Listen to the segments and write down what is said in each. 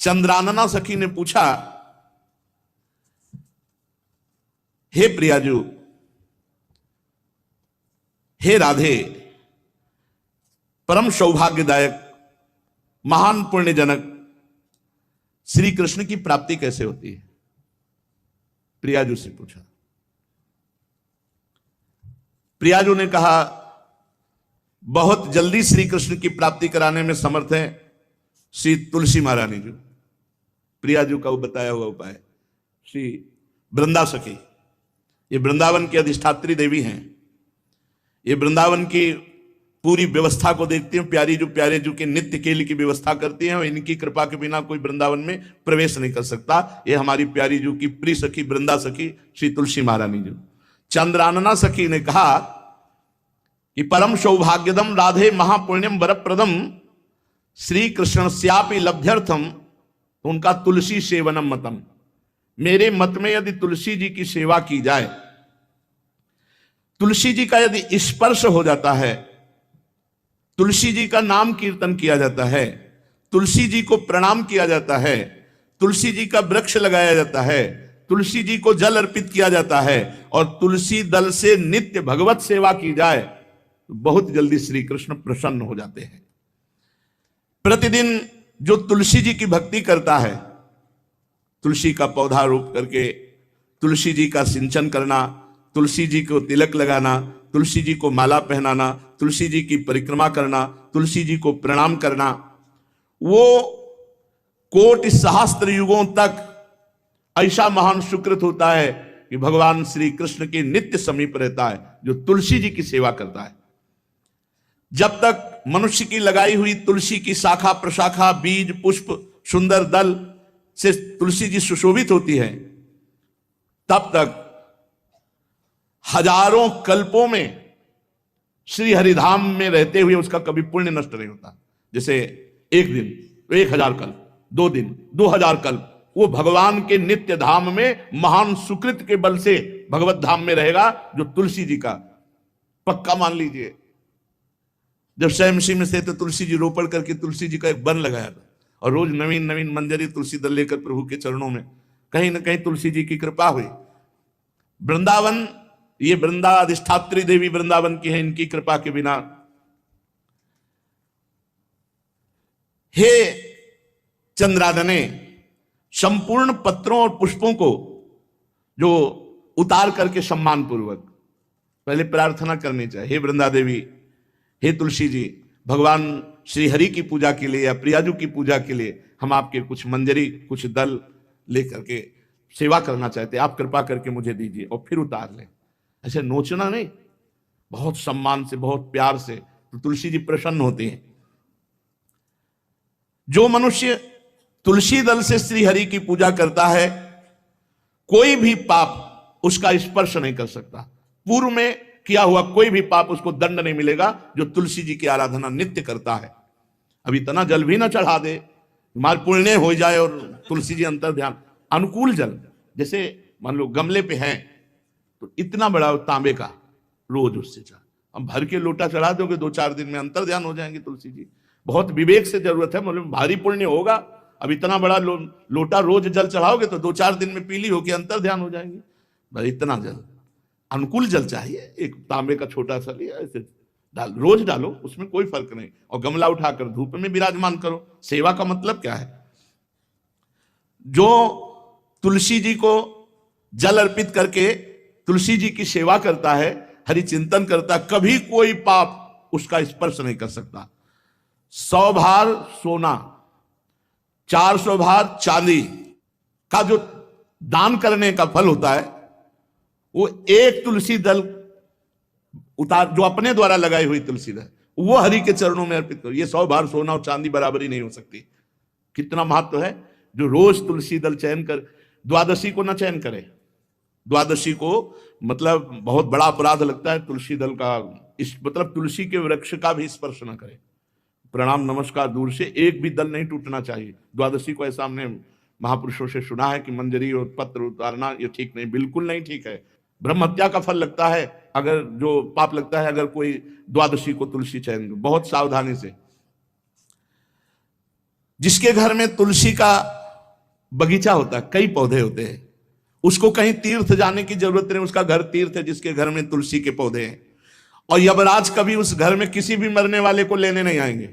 चंद्रानना सखी ने पूछा, हे प्रियाजू, हे राधे, परम सौभाग्यदायक महान पुण्यजनक श्री कृष्ण की प्राप्ति कैसे होती है? प्रियाजू से पूछा। प्रियाजू ने कहा, बहुत जल्दी श्री कृष्ण की प्राप्ति कराने में समर्थ है श्री तुलसी महारानी जी। प्रियाजू का वो बताया हुआ उपाय, श्री वृंदा सखी, ये वृंदावन की अधिष्ठात्री देवी हैं, ये वृंदावन की पूरी व्यवस्था को देखती हैं। प्यारे जू के नित्य केली की व्यवस्था करती हैं और इनकी कृपा के बिना कोई वृंदावन में प्रवेश नहीं कर सकता। ये हमारी प्यारी जू की प्रिय सखी वृंदा सखी श्री तुलसी महारानी जी। चंद्रानना सखी ने कहा कि परम सौभाग्यदम राधे महापुण्यम वरप्रदम श्री कृष्णस्यापि लभ्यर्थम, तो उनका तुलसी सेवनम मतम, मेरे मत में यदि तुलसी जी की सेवा की जाए, तुलसी जी का यदि स्पर्श हो जाता है, तुलसी जी का नाम कीर्तन किया जाता है, तुलसी जी को प्रणाम किया जाता है, तुलसी जी का वृक्ष लगाया जाता है, तुलसी जी को जल अर्पित किया जाता है और तुलसी दल से नित्य भगवत सेवा की जाए, तो बहुत जल्दी श्री कृष्ण प्रसन्न हो जाते हैं। प्रतिदिन जो तुलसी जी की भक्ति करता है, तुलसी का पौधा रोप करके तुलसी जी का सिंचन करना, तुलसी जी को तिलक लगाना, तुलसी जी को माला पहनाना, तुलसी जी की परिक्रमा करना, तुलसी जी को प्रणाम करना, वो कोटि सहस्त्र युगों तक ऐसा महान सुकृत होता है कि भगवान श्री कृष्ण के नित्य समीप रहता है जो तुलसी जी की सेवा करता है। जब तक मनुष्य की लगाई हुई तुलसी की शाखा प्रशाखा बीज पुष्प सुंदर दल से तुलसी जी सुशोभित होती है, तब तक हजारों कल्पों में श्री हरिधाम में रहते हुए उसका कभी पुण्य नष्ट नहीं होता। जैसे एक दिन 1000 कल्प, 2 दिन 2000 कल्प, वो भगवान के नित्य धाम में महान सुकृत के बल से भगवत धाम में रहेगा, जो तुलसी जी का पक्का मान लीजिए। जब स्वयंसी में से तो तुलसी जी रोपण करके तुलसी जी का एक वन लगाया था और रोज नवीन नवीन मंजरी तुलसी दल लेकर प्रभु के चरणों में, कहीं ना कहीं तुलसी जी की कृपा हुई। वृंदावन, ये वृंदा अधिष्ठात्री देवी वृंदावन की है, इनकी कृपा के बिना। हे चंद्रादने, संपूर्ण पत्रों और पुष्पों को जो उतार करके सम्मान पूर्वक पहले प्रार्थना करनी चाहिए, हे वृंदा देवी, हे तुलसी जी, भगवान श्री हरि की पूजा के लिए या प्रियाजू की पूजा के लिए हम आपके कुछ मंजरी कुछ दल लेकर के सेवा करना चाहते हैं, आप कृपा करके मुझे दीजिए, और फिर उतार लें। ऐसे नोचना नहीं, बहुत सम्मान से बहुत प्यार से, तो तुलसी जी प्रसन्न होते हैं। जो मनुष्य तुलसी दल से श्री हरि की पूजा करता है, कोई भी पाप उसका स्पर्श नहीं कर सकता। पूर्व में किया हुआ कोई भी पाप उसको दंड नहीं मिलेगा, जो तुलसी जी की आराधना नित्य करता है। अब इतना जल भी ना चढ़ा दे, माल पुण्य हो जाए और तुलसी जी अंतर ध्यान, अनुकूल जल, जैसे मान लो गमले पे हैं तो इतना बड़ा तांबे का रोज उससे चढ़ा, हम भर के लोटा चढ़ा दोगे 2-4 दिन में अंतर ध्यान हो जाएंगे तुलसी जी। बहुत विवेक से जरूरत है, मतलब भारी पुण्य होगा। अब इतना बड़ा लोटा रोज जल चढ़ाओगे तो 2-4 दिन में पीली होके अंतर ध्यान हो जाएंगे। भाई इतना जल, अनुकूल जल चाहिए, एक तांबे का छोटा सा लिया, ऐसे रोज डालो, उसमें कोई फर्क नहीं, और गमला उठाकर धूप में विराजमान करो। सेवा का मतलब क्या है? जो तुलसी जी को जल अर्पित करके तुलसी जी की सेवा करता है, हरि चिंतन करता है, कभी कोई पाप उसका स्पर्श नहीं कर सकता। 100 भार सोना, 400 भार चांदी का जो दान करने का फल होता है, वो एक तुलसी दल उतार, जो अपने द्वारा लगाई हुई तुलसी दल, वो हरि के चरणों में अर्पित करो। ये 100 भार सोना और चांदी बराबरी नहीं हो सकती। कितना महत्व है। जो रोज तुलसी दल चयन कर, द्वादशी को ना चयन करे, द्वादशी को मतलब बहुत बड़ा अपराध लगता है तुलसी दल का, इस मतलब तुलसी के वृक्ष का भी स्पर्श न करे। प्रणाम नमस्कार दूर से, एक भी दल नहीं टूटना चाहिए। द्वादशी को ऐसा हमने महापुरुषों से सुना है कि मंजरी और पत्र उतारना ये ठीक नहीं, बिल्कुल नहीं ठीक है। ब्रह्म हत्या का फल लगता है, अगर जो पाप लगता है अगर कोई द्वादशी को तुलसी चयन, बहुत सावधानी से। जिसके घर में तुलसी का बगीचा होता है, कई पौधे होते हैं, उसको कहीं तीर्थ जाने की जरूरत नहीं, उसका घर तीर्थ है जिसके घर में तुलसी के पौधे हैं। और यमराज कभी उस घर में किसी भी मरने वाले को लेने नहीं आएंगे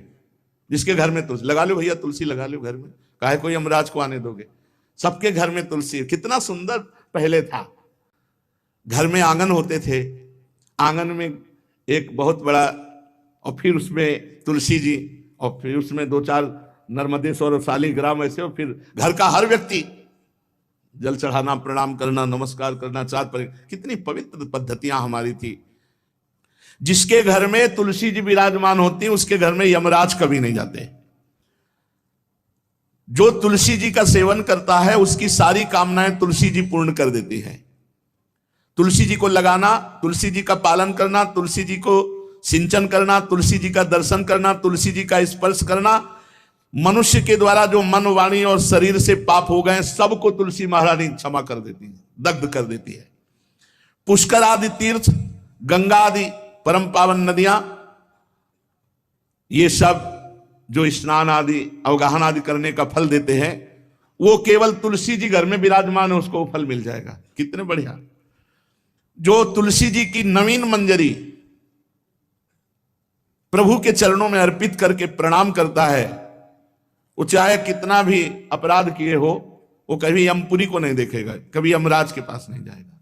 जिसके घर में तुलसी। लगा लो भैया तुलसी लगा लो घर में, काहे कोई यमराज को आने दोगे, सबके घर में तुलसी। कितना सुंदर पहले था, घर में आंगन होते थे, आंगन में एक बहुत बड़ा, और फिर उसमें तुलसी जी, और फिर उसमें 2-4 नर्मदेश्वर और शालिग्राम ऐसे, और फिर घर का हर व्यक्ति जल चढ़ाना, प्रणाम करना, नमस्कार करना, चार पर। कितनी पवित्र पद्धतियां हमारी थी। जिसके घर में तुलसी जी विराजमान होती उसके घर में यमराज कभी नहीं जाते। जो तुलसी जी का सेवन करता है उसकी सारी कामनाएं तुलसी जी पूर्ण कर देती है। तुलसी जी को लगाना, तुलसी जी का पालन करना, तुलसी जी को सिंचन करना, तुलसी जी का दर्शन करना, तुलसी जी का स्पर्श करना, मनुष्य के द्वारा जो मन, वाणी और शरीर से पाप हो गए सबको तुलसी महारानी क्षमा कर देती है, दग्ध कर देती है। पुष्कर आदि तीर्थ, गंगा आदि परम पावन नदियां, ये सब जो स्नान आदि अवगाहन आदि करने का फल देते हैं, वो केवल तुलसी जी घर में विराजमान है उसको फल मिल जाएगा। कितने बढ़िया। जो तुलसी जी की नवीन मंजरी प्रभु के चरणों में अर्पित करके प्रणाम करता है, वो चाहे कितना भी अपराध किए हो, वो कभी यमपुरी को नहीं देखेगा, कभी यमराज के पास नहीं जाएगा।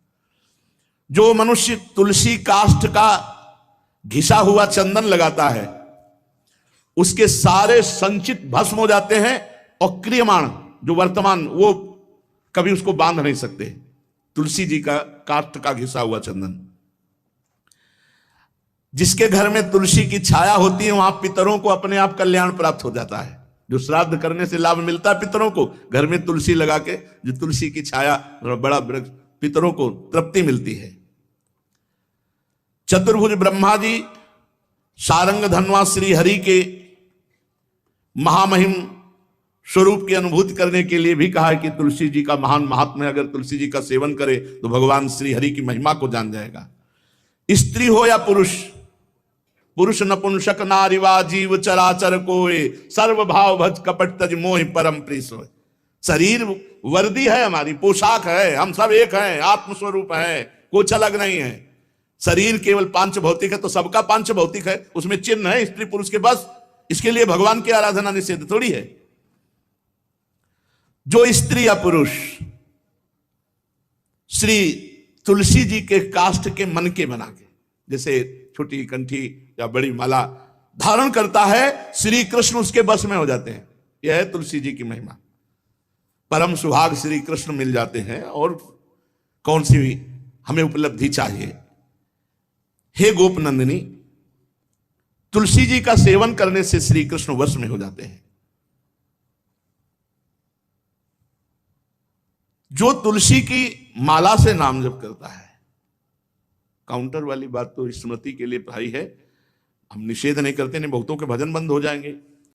जो मनुष्य तुलसी काष्ठ का घिसा हुआ चंदन लगाता है, उसके सारे संचित भस्म हो जाते हैं, और क्रियमाण जो वर्तमान, वो कभी उसको बांध नहीं सकते। तुलसी जी का काष्ठ का घिसा हुआ चंदन। जिसके घर में तुलसी की छाया होती है वहां पितरों को अपने आप कल्याण प्राप्त हो जाता है। जो श्राद्ध करने से लाभ मिलता है पितरों को, घर में तुलसी लगा के, जो तुलसी की छाया, बड़ा वृक्ष, पितरों को तृप्ति मिलती है। चतुर्भुज ब्रह्मा जी सारंग धनवा श्री हरि के महामहिम स्वरूप की अनुभूति करने के लिए भी कहा है कि तुलसी जी का महान महात्म्य, अगर तुलसी जी का सेवन करे तो भगवान श्री हरि की महिमा को जान जाएगा। स्त्री हो या पुरुष, पुरुष नपुंसक नारीवा जीव चराचर कोय, सर्व भाव भज कपट तज मोहि परम प्रिय सोय। शरीर वर्दी है, हमारी पोशाक है, हम सब एक हैं, आत्मस्वरूप है, कुछ अलग नहीं है। शरीर केवल पांच भौतिक है तो सबका पांच भौतिक है, उसमें चिन्ह है स्त्री पुरुष के, बस। इसके लिए भगवान की आराधना निषेध थोड़ी है। जो स्त्री या पुरुष श्री तुलसी जी के काष्ठ के मन के बना के, जैसे छोटी कंठी या बड़ी माला धारण करता है, श्री कृष्ण उसके बस में हो जाते हैं। यह है तुलसी जी की महिमा। परम सुभाग श्री कृष्ण मिल जाते हैं, और कौन सी भी हमें उपलब्धि चाहिए। हे गोप नंदिनी, तुलसी जी का सेवन करने से श्री कृष्ण वश में हो जाते हैं। जो तुलसी की माला से नाम जप करता है, काउंटर वाली बात तो स्मृति के लिए भाई है, हम निषेध नहीं करते, नहीं बहुतों के भजन बंद हो जाएंगे।